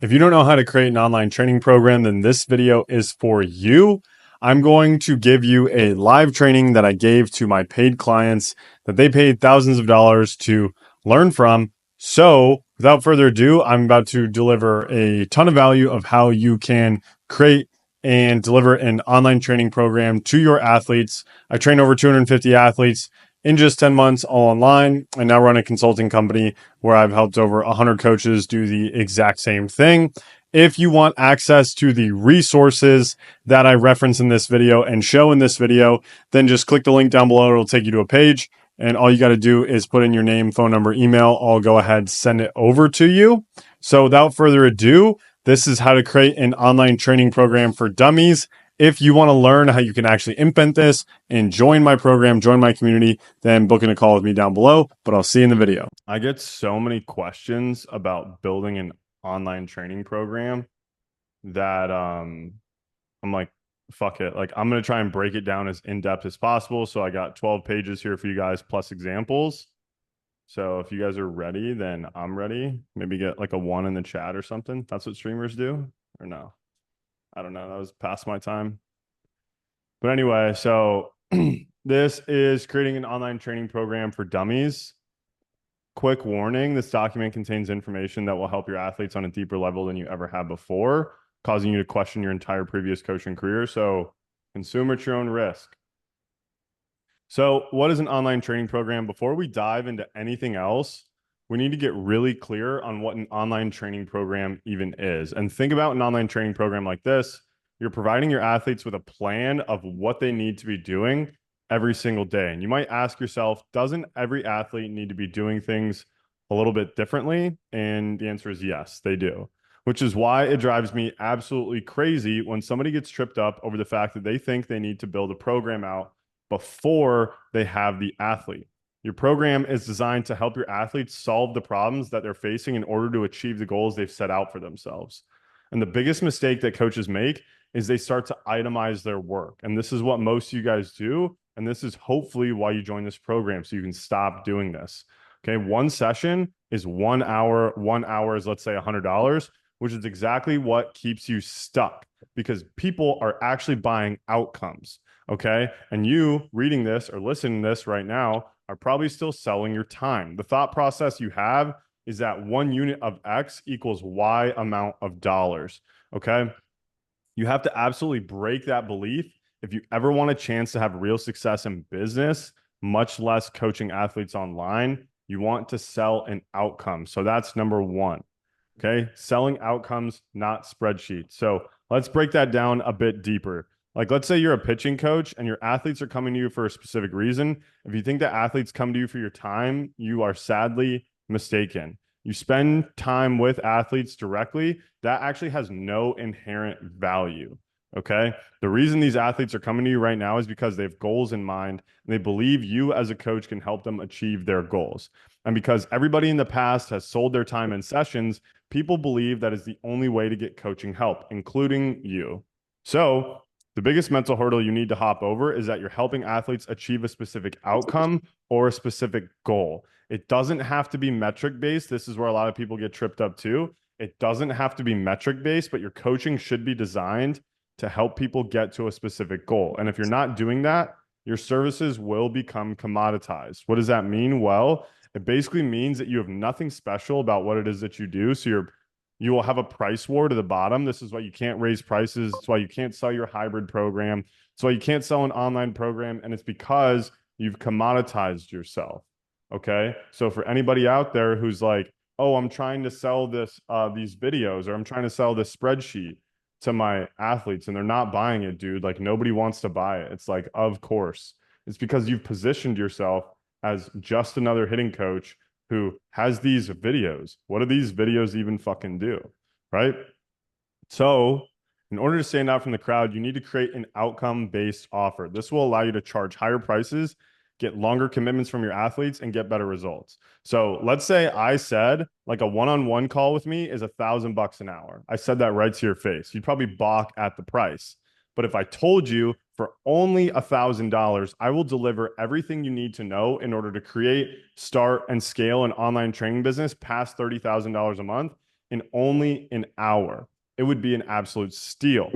If you don't know how to create an online training program, then this video is for you. I'm going to give you a live training that I gave to my paid clients that they paid thousands of dollars to learn from. So without further ado, I'm about to deliver a ton of value of how you can create and deliver an online training program to your athletes. I train over 250 athletes in just 10 months, all online. I now run a consulting company where I've helped over 100 coaches do the exact same thing. If you want access to the resources that I reference in this video and show in this video, then just click the link down below. It'll take you to a page. And all you got to do is put in your name, phone number, email. I'll go ahead, send it over to you. So without further ado, this is how to create an online training program for dummies. If you want to learn how you can actually implement this and join my program, join my community, then book in a call with me down below. But I'll see you in the video. I get so many questions about building an online training program that I'm like, fuck it. Like, I'm going to try and break it down as in-depth as possible. So I got 12 pages here for you guys plus examples. So if you guys are ready, then I'm ready. Maybe get like a 1 in the chat or something. That's what streamers do, or no? I don't know. That was past my time. But anyway, so this is creating an online training program for dummies. Quick warning, this document contains information that will help your athletes on a deeper level than you ever have before, causing you to question your entire previous coaching career. So consume at your own risk. So what is an online training program? Before we dive into anything else, we need to get really clear on what an online training program even is. And think about an online training program like this. You're providing your athletes with a plan of what they need to be doing every single day. And you might ask yourself, doesn't every athlete need to be doing things a little bit differently? And the answer is yes, they do. Which is why it drives me absolutely crazy when somebody gets tripped up over the fact that they think they need to build a program out before they have the athlete. Your program is designed to help your athletes solve the problems that they're facing in order to achieve the goals they've set out for themselves. And the biggest mistake that coaches make is they start to itemize their work. And this is what most of you guys do. And this is hopefully why you join this program, so you can stop doing this. Okay, one session is 1 hour. 1 hour is, let's say, $100, which is exactly what keeps you stuck, because people are actually buying outcomes. Okay, and you reading this or listening to this right now are probably still selling your time. The thought process you have is that 1 unit of X equals Y amount of dollars. Okay, you have to absolutely break that belief if you ever want a chance to have real success in business, much less coaching athletes online. You want to sell an outcome. So that's number 1. Okay, selling outcomes, not spreadsheets. So let's break that down a bit deeper. Like, let's say you're a pitching coach and your athletes are coming to you for a specific reason. If you think that athletes come to you for your time, you are sadly mistaken. You spend time with athletes directly, that actually has no inherent value. Okay, the reason these athletes are coming to you right now is because they have goals in mind and they believe you as a coach can help them achieve their goals. And because everybody in the past has sold their time in sessions, people believe that is the only way to get coaching help, including you. So the biggest mental hurdle you need to hop over is that you're helping athletes achieve a specific outcome or a specific goal. It doesn't have to be metric based. This is where a lot of people get tripped up too. It doesn't have to be metric based, but your coaching should be designed to help people get to a specific goal. And if you're not doing that, your services will become commoditized. What does that mean? Well, it basically means that you have nothing special about what it is that you do. So you will have a price war to the bottom. This is why you can't raise prices. It's why you can't sell your hybrid program. It's why you can't sell an online program. And it's because you've commoditized yourself. Okay. So for anybody out there who's like, oh, I'm trying to sell this, these videos, or I'm trying to sell this spreadsheet to my athletes and they're not buying it, dude. Like, nobody wants to buy it. It's like, of course. It's because you've positioned yourself as just another hitting coach who has these videos. What do these videos even fucking do? Right? So in order to stand out from the crowd, you need to create an outcome-based offer. This will allow you to charge higher prices, get longer commitments from your athletes, and get better results. So let's say I said like a one-on-one call with me is $1,000 an hour. I said that right to your face. You'd probably balk at the price. But if I told you for only $1,000, I will deliver everything you need to know in order to create, start, and scale an online training business past $30,000 a month in only an hour, it would be an absolute steal.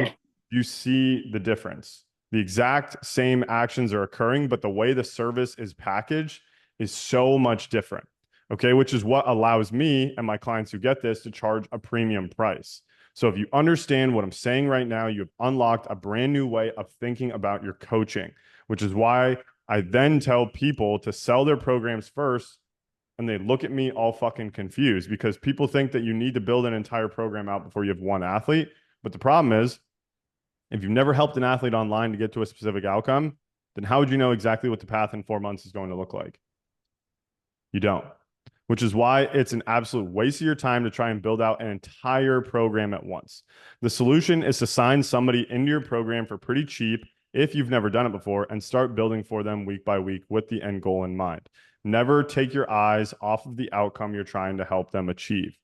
You see the difference. The exact same actions are occurring, but the way the service is packaged is so much different. Okay, which is what allows me and my clients who get this to charge a premium price. So if you understand what I'm saying right now, you've unlocked a brand new way of thinking about your coaching, which is why I then tell people to sell their programs first, and they look at me all fucking confused because people think that you need to build an entire program out before you have one athlete. But the problem is, if you've never helped an athlete online to get to a specific outcome, then how would you know exactly what the path in 4 months is going to look like? You don't, which is why it's an absolute waste of your time to try and build out an entire program at once. The solution is to sign somebody into your program for pretty cheap if you've never done it before and start building for them week by week with the end goal in mind. Never take your eyes off of the outcome you're trying to help them achieve.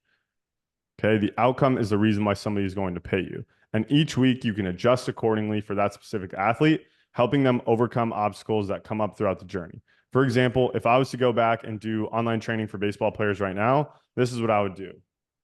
Okay, the outcome is the reason why somebody is going to pay you. And each week you can adjust accordingly for that specific athlete, helping them overcome obstacles that come up throughout the journey. For example, if I was to go back and do online training for baseball players right now, this is what I would do.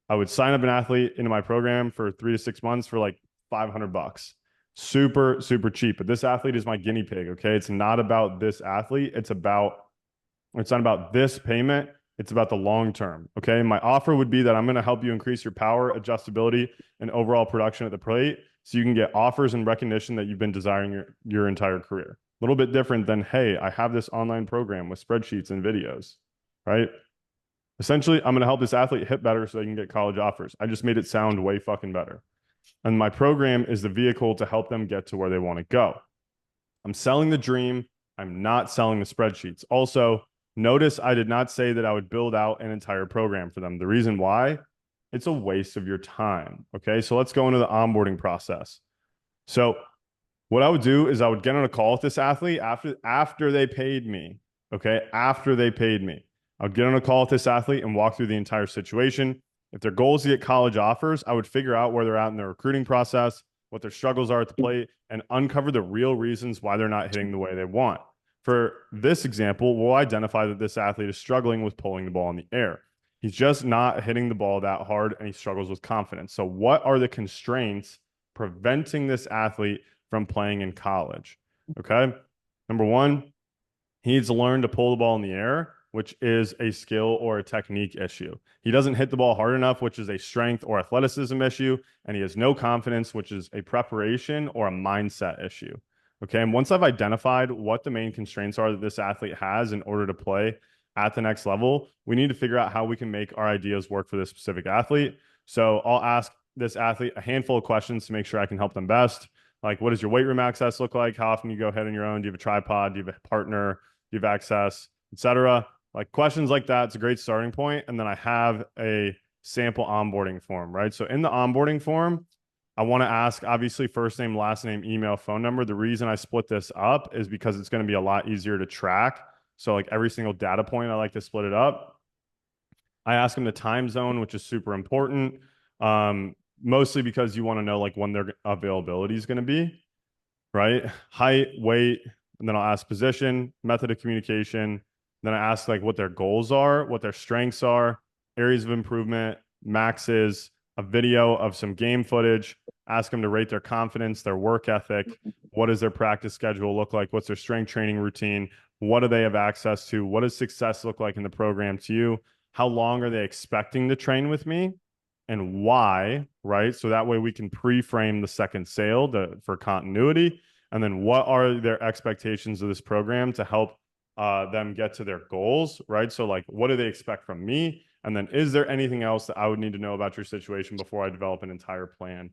I would sign up an athlete into my program for 3 to 6 months for like $500. Super, super cheap. But this athlete is my guinea pig. Okay. It's not about this athlete. It's not about this payment. It's about the long term. Okay. My offer would be that I'm going to help you increase your power, adjustability, and overall production at the plate so you can get offers and recognition that you've been desiring your entire career. A little bit different than, hey, I have this online program with spreadsheets and videos, right? Essentially, I'm going to help this athlete hit better so they can get college offers. I just made it sound way fucking better. And my program is the vehicle to help them get to where they want to go. I'm selling the dream. I'm not selling the spreadsheets. Also, notice I did not say that I would build out an entire program for them. The reason why, it's a waste of your time. Okay, so let's go into the onboarding process. So what I would do is I would get on a call with this athlete after they paid me. Okay, after they paid me, I would get on a call with this athlete and walk through the entire situation. If their goal is to get college offers, I would figure out where they're at in their recruiting process, what their struggles are at the plate, and uncover the real reasons why they're not hitting the way they want. For this example, we'll identify that this athlete is struggling with pulling the ball in the air. He's just not hitting the ball that hard and he struggles with confidence. So what are the constraints preventing this athlete from playing in college? Okay. Number one, he needs to learn to pull the ball in the air, which is a skill or a technique issue. He doesn't hit the ball hard enough, which is a strength or athleticism issue. And he has no confidence, which is a preparation or a mindset issue. Okay. And once I've identified what the main constraints are that this athlete has in order to play at the next level, we need to figure out how we can make our ideas work for this specific athlete. So I'll ask this athlete a handful of questions to make sure I can help them best. Like, what does your weight room access look like? How often you go ahead on your own? Do you have a tripod? Do you have a partner? Do you have access, etc.? Like questions like that, it's a great starting point. And then I have a sample onboarding form, right? So in the onboarding form, I want to ask, obviously, first name, last name, email, phone number. The reason I split this up is because it's going to be a lot easier to track. So like every single data point, I like to split it up. I ask them the time zone, which is super important, mostly because you want to know like when their availability is going to be, right? Height, weight, and then I'll ask position, method of communication. Then I ask like what their goals are, what their strengths are, areas of improvement, maxes, a video of some game footage, ask them to rate their confidence, their work ethic. What does their practice schedule look like? What's their strength training routine? What do they have access to? What does success look like in the program to you? How long are they expecting to train with me? And why, right? So that way we can pre-frame the second sale for continuity. And then what are their expectations of this program to help them get to their goals, right? So like, what do they expect from me? And then is there anything else that I would need to know about your situation before I develop an entire plan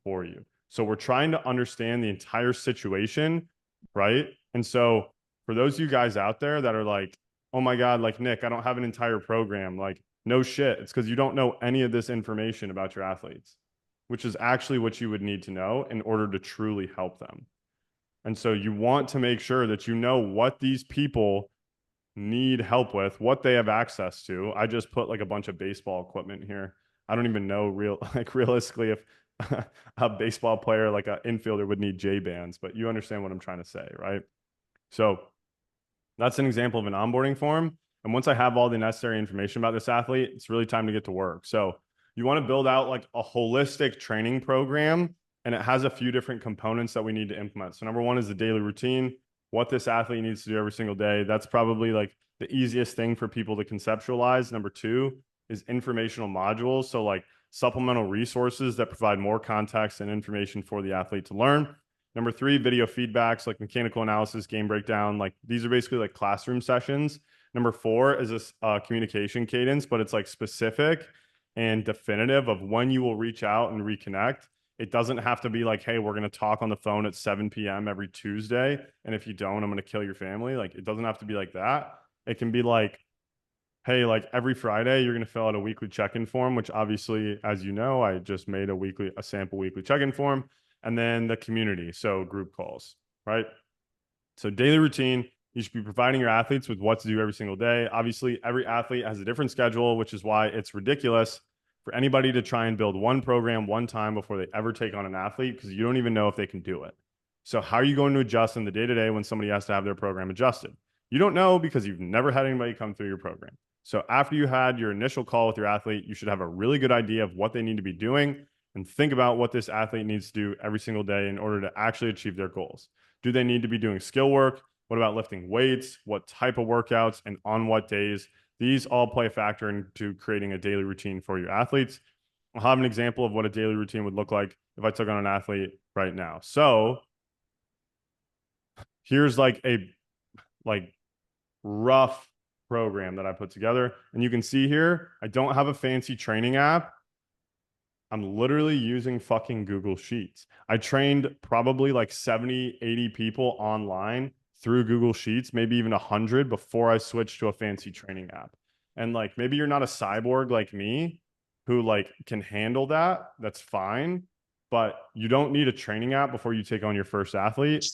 for you? So we're trying to understand the entire situation, right? And so for those of you guys out there that are like, oh my God, like Nick, I don't have an entire program. Like, no shit. It's because you don't know any of this information about your athletes, which is actually what you would need to know in order to truly help them. And so you want to make sure that you know what these people need help with, what they have access to. I just put like a bunch of baseball equipment here. I don't even know realistically if a baseball player, like an infielder would need J bands, but you understand what I'm trying to say, right? So that's an example of an onboarding form. And once I have all the necessary information about this athlete, it's really time to get to work. So You want to build out like a holistic training program, and it has a few different components that we need to implement. So number one is the daily routine, what this athlete needs to do every single day. That's probably like the easiest thing for people to conceptualize. Number two is informational modules. So like supplemental resources that provide more context and information for the athlete to learn. Number three, video feedbacks like mechanical analysis, game breakdown. Like these are basically like classroom sessions. Number four is this communication cadence, but it's like specific and definitive of when you will reach out and reconnect. It doesn't have to be like, hey, we're going to talk on the phone at 7 p.m. every Tuesday. And if you don't, I'm going to kill your family. Like it doesn't have to be like that. It can be like, hey, like every Friday, you're going to fill out a weekly check-in form, which obviously, as you know, I just made a sample weekly check-in form. And then the community, so group calls, right? So daily routine, you should be providing your athletes with what to do every single day. Obviously, every athlete has a different schedule, which is why it's ridiculous for anybody to try and build one program one time before they ever take on an athlete, because you don't even know if they can do it. So how are you going to adjust in the day-to-day when somebody has to have their program adjusted? You don't know because you've never had anybody come through your program. So after you had your initial call with your athlete, you should have a really good idea of what they need to be doing and think about what this athlete needs to do every single day in order to actually achieve their goals. Do they need to be doing skill work? What about lifting weights? What type of workouts and on what days? These all play a factor into creating a daily routine for your athletes. I'll have an example of what a daily routine would look like if I took on an athlete right now. So here's like a rough program that I put together. And you can see here, I don't have a fancy training app. I'm literally using fucking Google Sheets. I trained probably like 70, 80 people online through Google Sheets, maybe even 100 before I switched to a fancy training app. And like maybe you're not a cyborg like me who like can handle that. That's fine. But you don't need a training app before you take on your first athlete,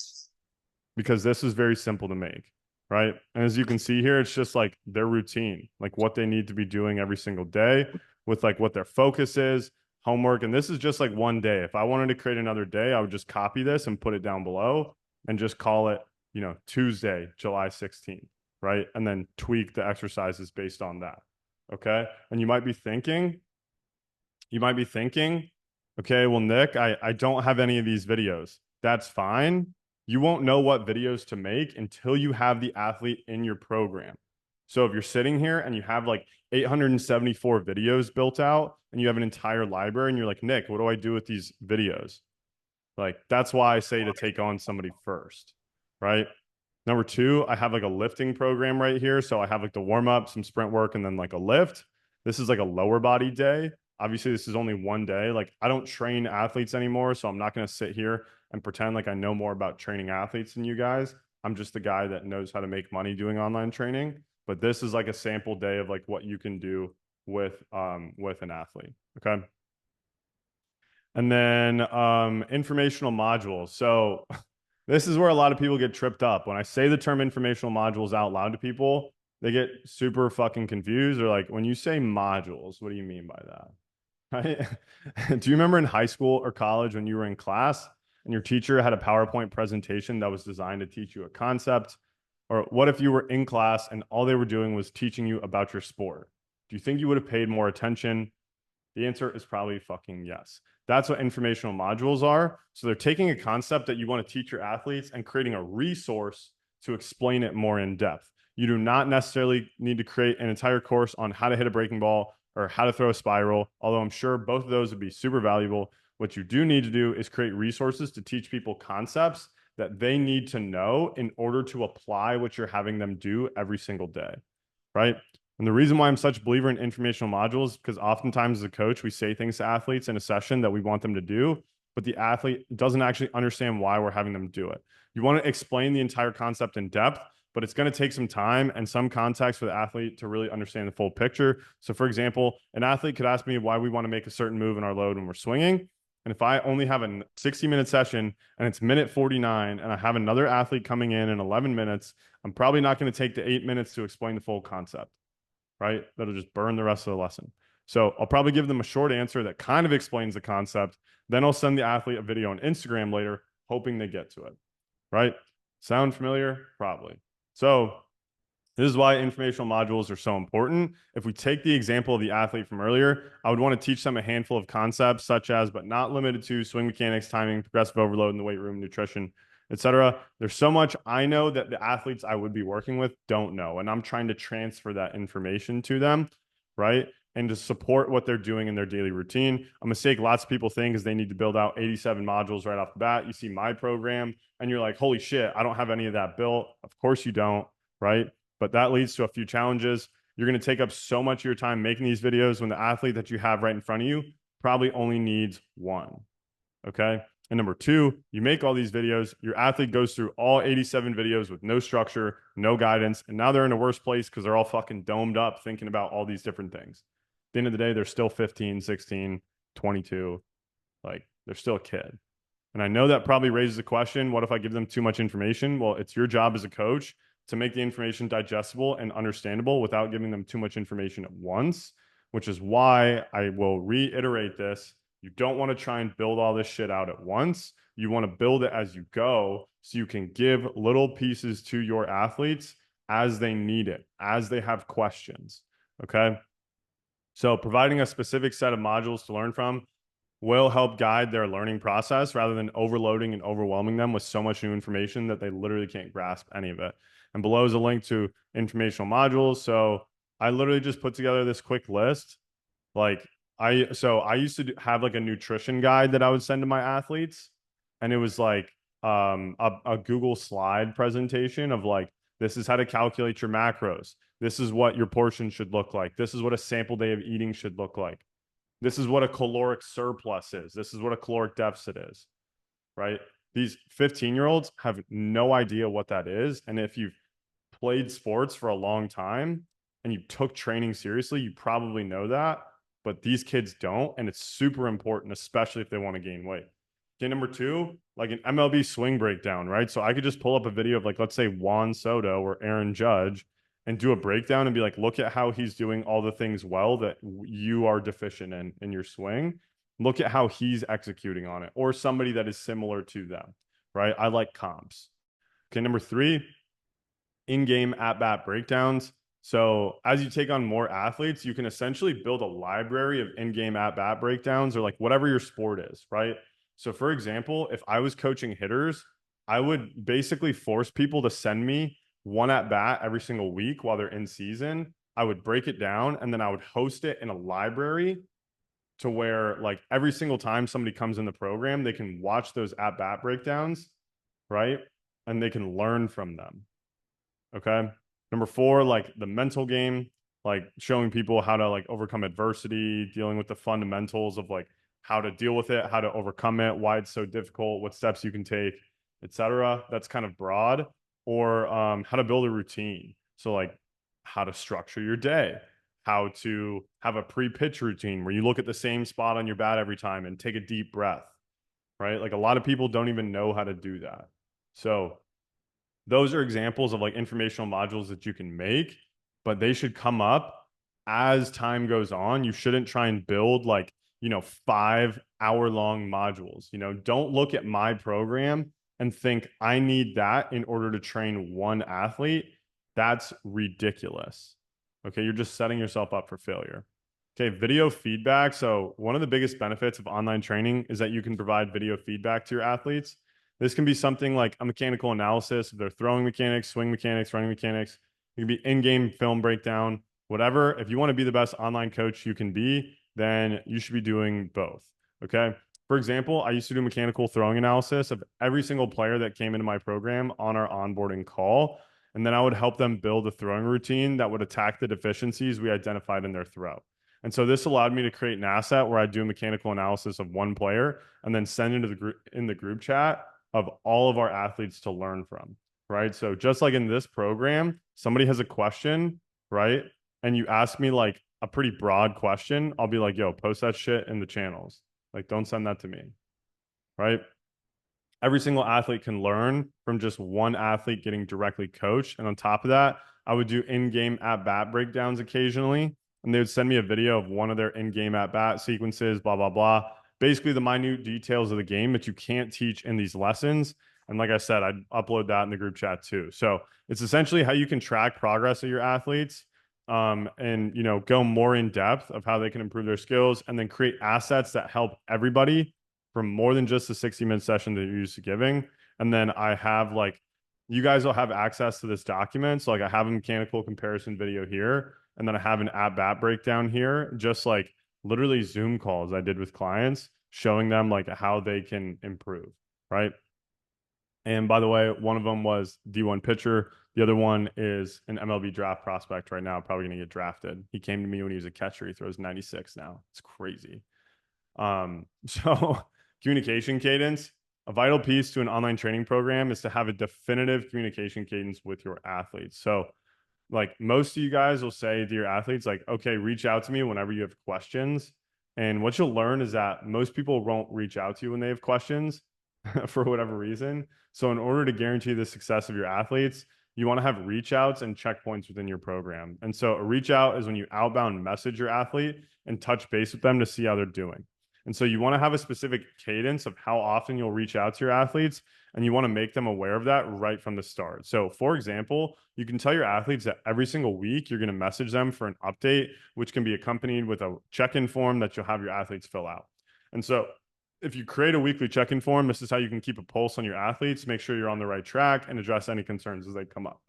because this is very simple to make, right? And as you can see here, it's just like their routine, like what they need to be doing every single day with like what their focus is, homework. And this is just like one day. If I wanted to create another day, I would just copy this and put it down below and just call it, Tuesday, July 16th, right? And then tweak the exercises based on that. Okay. And you might be thinking, okay, well, Nick, I don't have any of these videos. That's fine. You won't know what videos to make until you have the athlete in your program. So if you're sitting here and you have like 874 videos built out and you have an entire library and you're like, Nick, what do I do with these videos? Like, that's why I say to take on somebody first, right? Number two, I have like a lifting program right here. So I have like the warm up, some sprint work, and then like a lift. This is like a lower body day. Obviously, this is only one day. Like, I don't train athletes anymore, so I'm not going to sit here and pretend like I know more about training athletes than you guys. I'm just the guy that knows how to make money doing online training. But this is like a sample day of like what you can do with an athlete. Okay. And then informational modules. So this is where a lot of people get tripped up. When I say the term informational modules out loud to people, they get super fucking confused. They're like, when you say modules, what do you mean by that? Right? Do you remember in high school or college when you were in class and your teacher had a PowerPoint presentation that was designed to teach you a concept? Or what if you were in class and all they were doing was teaching you about your sport? Do you think you would have paid more attention? The answer is probably fucking yes. That's what informational modules are. So they're taking a concept that you want to teach your athletes and creating a resource to explain it more in depth. You do not necessarily need to create an entire course on how to hit a breaking ball or how to throw a spiral, although I'm sure both of those would be super valuable. What you do need to do is create resources to teach people concepts that they need to know in order to apply what you're having them do every single day, right? And the reason why I'm such a believer in informational modules is because oftentimes as a coach, we say things to athletes in a session that we want them to do, but the athlete doesn't actually understand why we're having them do it. You want to explain the entire concept in depth, but it's going to take some time and some context for the athlete to really understand the full picture. So for example, an athlete could ask me why we want to make a certain move in our load when we're swinging. And if I only have a 60-minute session and it's minute 49 and I have another athlete coming in 11 minutes, I'm probably not going to take the 8 minutes to explain the full concept, right? That'll just burn the rest of the lesson. So I'll probably give them a short answer that kind of explains the concept. Then I'll send the athlete a video on Instagram later, hoping they get to it, right? Sound familiar? Probably. So This is why informational modules are so important. If we take the example of the athlete from earlier, I would want to teach them a handful of concepts such as, but not limited to, swing mechanics, timing, progressive overload in the weight room, nutrition, etc. There's so much I know that the athletes I would be working with don't know, and I'm trying to transfer that information to them, right? And to support what they're doing in their daily routine. A mistake lots of people think is they need to build out 87 modules right off the bat. You see my program and you're like, holy shit, I don't have any of that built. Of course you don't, right? But that leads to a few challenges. You're going to take up so much of your time making these videos when the athlete that you have right in front of you probably only needs one. Okay. And number two, you make all these videos, your athlete goes through all 87 videos with no structure, no guidance, and now they're in a worse place because they're all fucking domed up thinking about all these different things. At the end of the day, they're still 15, 16, 22. Like they're still a kid. And I know that probably raises a question. What if I give them too much information? Well, it's your job as a coach to make the information digestible and understandable without giving them too much information at once, which is why I will reiterate this. You don't want to try and build all this shit out at once. You want to build it as you go so you can give little pieces to your athletes as they need it, as they have questions. Okay. So providing a specific set of modules to learn from will help guide their learning process rather than overloading and overwhelming them with so much new information that they literally can't grasp any of it. And below is a link to informational modules. So I literally just put together this quick list. Like I used to have like a nutrition guide that I would send to my athletes, and it was like a Google slide presentation of like, this is how to calculate your macros. This is what your portion should look like. This is what a sample day of eating should look like. This is what a caloric surplus is. This is what a caloric deficit is, right? These 15-year-olds have no idea what that is. And if you've played sports for a long time and you took training seriously, you probably know that. But these kids don't. And it's super important, especially if they want to gain weight. Okay, number two, like an MLB swing breakdown, right? So I could just pull up a video of like, let's say Juan Soto or Aaron Judge and do a breakdown and be like, look at how he's doing all the things well that you are deficient in your swing. Look at how he's executing on it, or somebody that is similar to them, right? I like comps. Okay, number three, in-game at-bat breakdowns. So as you take on more athletes, you can essentially build a library of in-game at-bat breakdowns or like whatever your sport is, right? So for example, if I was coaching hitters, I would basically force people to send me one at bat every single week while they're in season. I would break it down and then I would host it in a library to where like every single time somebody comes in the program, they can watch those at bat breakdowns, right? And they can learn from them. Okay. Number four, like the mental game, like showing people how to like overcome adversity, dealing with the fundamentals of like how to deal with it, how to overcome it, why it's so difficult, what steps you can take, etc. That's kind of broad. Or how to build a routine. So like how to structure your day, how to have a pre-pitch routine where you look at the same spot on your bat every time and take a deep breath, right? Like a lot of people don't even know how to do that. So those are examples of like informational modules that you can make, but they should come up as time goes on. You shouldn't try and build like, 5-hour long modules. Don't look at my program and think I need that in order to train one athlete. That's ridiculous. Okay, you're just setting yourself up for failure. Okay, video feedback. So one of the biggest benefits of online training is that you can provide video feedback to your athletes. This can be something like a mechanical analysis of their throwing mechanics, swing mechanics, running mechanics. It can be in-game film breakdown, whatever. If you want to be the best online coach you can be, then you should be doing both. Okay. For example, I used to do mechanical throwing analysis of every single player that came into my program on our onboarding call. And then I would help them build a throwing routine that would attack the deficiencies we identified in their throw. And so this allowed me to create an asset where I do mechanical analysis of one player and then send into the group in the group chat of all of our athletes to learn from, right? So just like in this program, somebody has a question, right? And you ask me like a pretty broad question, I'll be like, yo, post that shit in the channels. Like, don't send that to me, right? Every single athlete can learn from just one athlete getting directly coached. And on top of that, I would do in-game at-bat breakdowns occasionally. And they would send me a video of one of their in-game at-bat sequences, blah, blah, blah. Basically the minute details of the game that you can't teach in these lessons. And like I said, I'd upload that in the group chat too. So it's essentially how you can track progress of your athletes, and go more in depth of how they can improve their skills, and then create assets that help everybody for more than just the 60-minute session that you're used to giving. And then I have like, you guys will have access to this document. So like I have a mechanical comparison video here, and then I have an at-bat breakdown here, just like literally Zoom calls I did with clients, showing them like how they can improve, right? And by the way, one of them was D1 pitcher. The other one is an MLB draft prospect right now, probably going to get drafted. He came to me when he was a catcher. He throws 96 now. It's crazy. So communication cadence, a vital piece to an online training program is to have a definitive communication cadence with your athletes. So like most of you guys will say to your athletes, like, okay, reach out to me whenever you have questions. And what you'll learn is that most people won't reach out to you when they have questions for whatever reason. So in order to guarantee the success of your athletes, you want to have reach outs and checkpoints within your program. And so a reach out is when you outbound message your athlete and touch base with them to see how they're doing. And so you want to have a specific cadence of how often you'll reach out to your athletes, and you want to make them aware of that right from the start. So for example, you can tell your athletes that every single week you're going to message them for an update, which can be accompanied with a check-in form that you'll have your athletes fill out. And so if you create a weekly check-in form, this is how you can keep a pulse on your athletes, make sure you're on the right track, and address any concerns as they come up.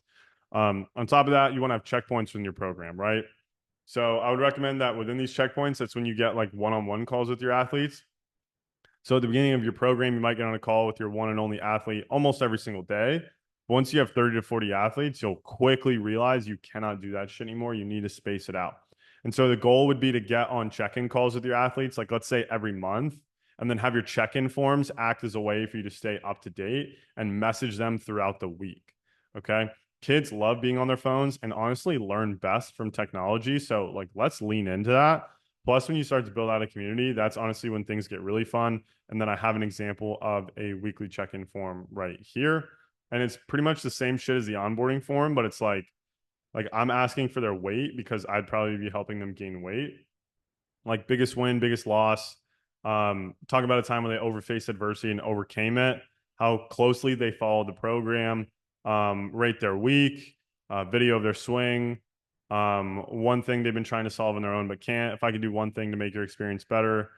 On top of that, you want to have checkpoints in your program, right? So I would recommend that within these checkpoints, that's when you get like one-on-one calls with your athletes. So at the beginning of your program, you might get on a call with your one and only athlete almost every single day. Once you have 30 to 40 athletes, you'll quickly realize you cannot do that shit anymore. You need to space it out. And so the goal would be to get on check-in calls with your athletes, like let's say every month, and then have your check-in forms act as a way for you to stay up to date and message them throughout the week. Okay. Kids love being on their phones and honestly learn best from technology. So like, let's lean into that. Plus, when you start to build out a community, that's honestly when things get really fun. And then I have an example of a weekly check-in form right here. And it's pretty much the same shit as the onboarding form, but it's like I'm asking for their weight because I'd probably be helping them gain weight. Like biggest win, biggest loss. Talk about a time when they overfaced adversity and overcame it, how closely they followed the program, rate their week, video of their swing, one thing they've been trying to solve on their own but can't. If I could do one thing to make your experience better,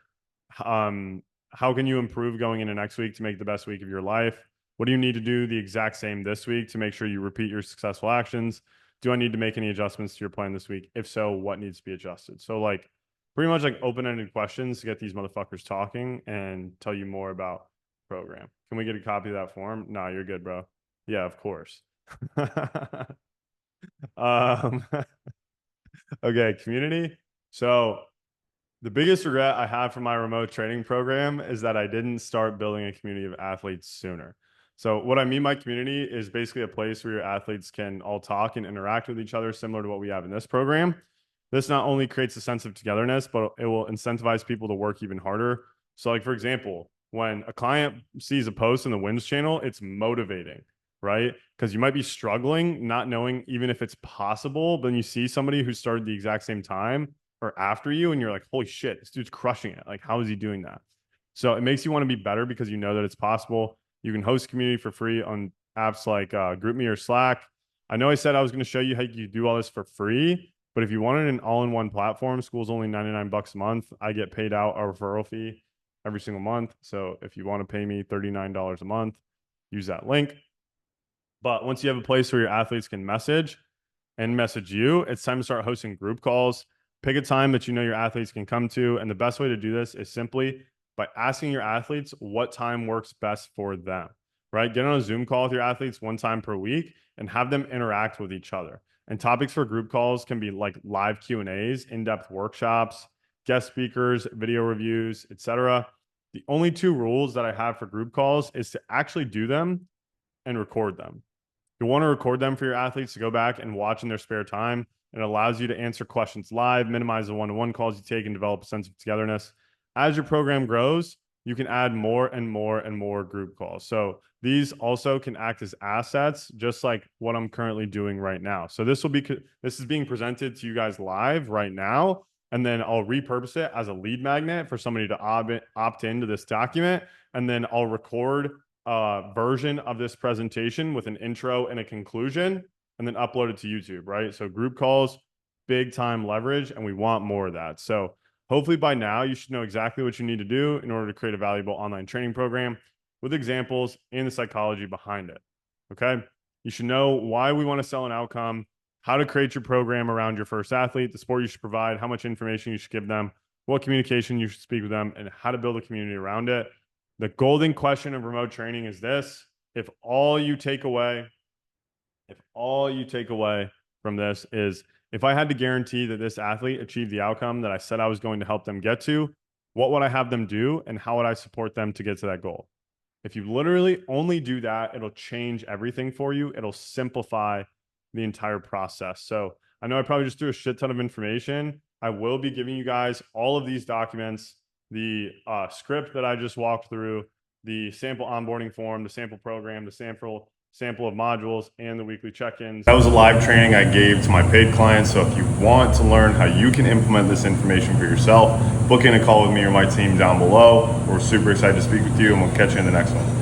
how can you improve going into next week to make the best week of your life? What do you need to do the exact same this week to make sure you repeat your successful actions? Do I need to make any adjustments to your plan this week? If so, what needs to be adjusted? So like pretty much like open-ended questions to get these motherfuckers talking and tell you more about the program. Can we get a copy of that form? No, you're good, bro. Yeah, of course. um, okay, community. So the biggest regret I have from my remote training program is that I didn't start building a community of athletes sooner. So what I mean by community is basically a place where your athletes can all talk and interact with each other, similar to what we have in this program. This not only creates a sense of togetherness, but it will incentivize people to work even harder. So like, for example, when a client sees a post in the wins channel, it's motivating, right? Because you might be struggling, not knowing even if it's possible, but then you see somebody who started the exact same time or after you, and you're like, holy shit, this dude's crushing it. Like, how is he doing that? So it makes you want to be better because you know that it's possible. You can host community for free on apps like GroupMe or Slack. I know I said I was going to show you how you do all this for free, but if you wanted an all-in-one platform, school's only $99 a month. I get paid out a referral fee every single month. So if you want to pay me $39 a month, use that link. But once you have a place where your athletes can message and message you, it's time to start hosting group calls. Pick a time that you know your athletes can come to. And the best way to do this is simply by asking your athletes what time works best for them, right? Get on a Zoom call with your athletes one time per week and have them interact with each other. And topics for group calls can be like live Q&As, in-depth workshops, guest speakers, video reviews, etc. The only two rules that I have for group calls is to actually do them and record them. You want to record them for your athletes to go back and watch in their spare time. It allows you to answer questions live, minimize the one-to-one calls you take, and develop a sense of togetherness. As your program grows, you can add more and more and more group calls. So these also can act as assets, just like what I'm currently doing right now. So this is being presented to you guys live right now, and then I'll repurpose it as a lead magnet for somebody to opt into this document, and then I'll record version of this presentation with an intro and a conclusion, and then upload it to YouTube, right? So group calls, big time leverage, and we want more of that. So hopefully by now you should know exactly what you need to do in order to create a valuable online training program with examples and the psychology behind it. Okay. You should know why we want to sell an outcome, how to create your program around your first athlete, the sport you should provide, how much information you should give them, what communication you should speak with them, and how to build a community around it. The golden question of remote training is this: if all you take away from this is, if I had to guarantee that this athlete achieved the outcome that I said I was going to help them get to, what would I have them do and how would I support them to get to that goal? If you literally only do that, it'll change everything for you. It'll simplify the entire process. So I know I probably just threw a shit ton of information. I will be giving you guys all of these documents, the script that I just walked through, the sample onboarding form, the sample program, the sample of modules, and the weekly check-ins. That was a live training I gave to my paid clients. So if you want to learn how you can implement this information for yourself, book in a call with me or my team down below. We're super excited to speak with you, and we'll catch you in the next one.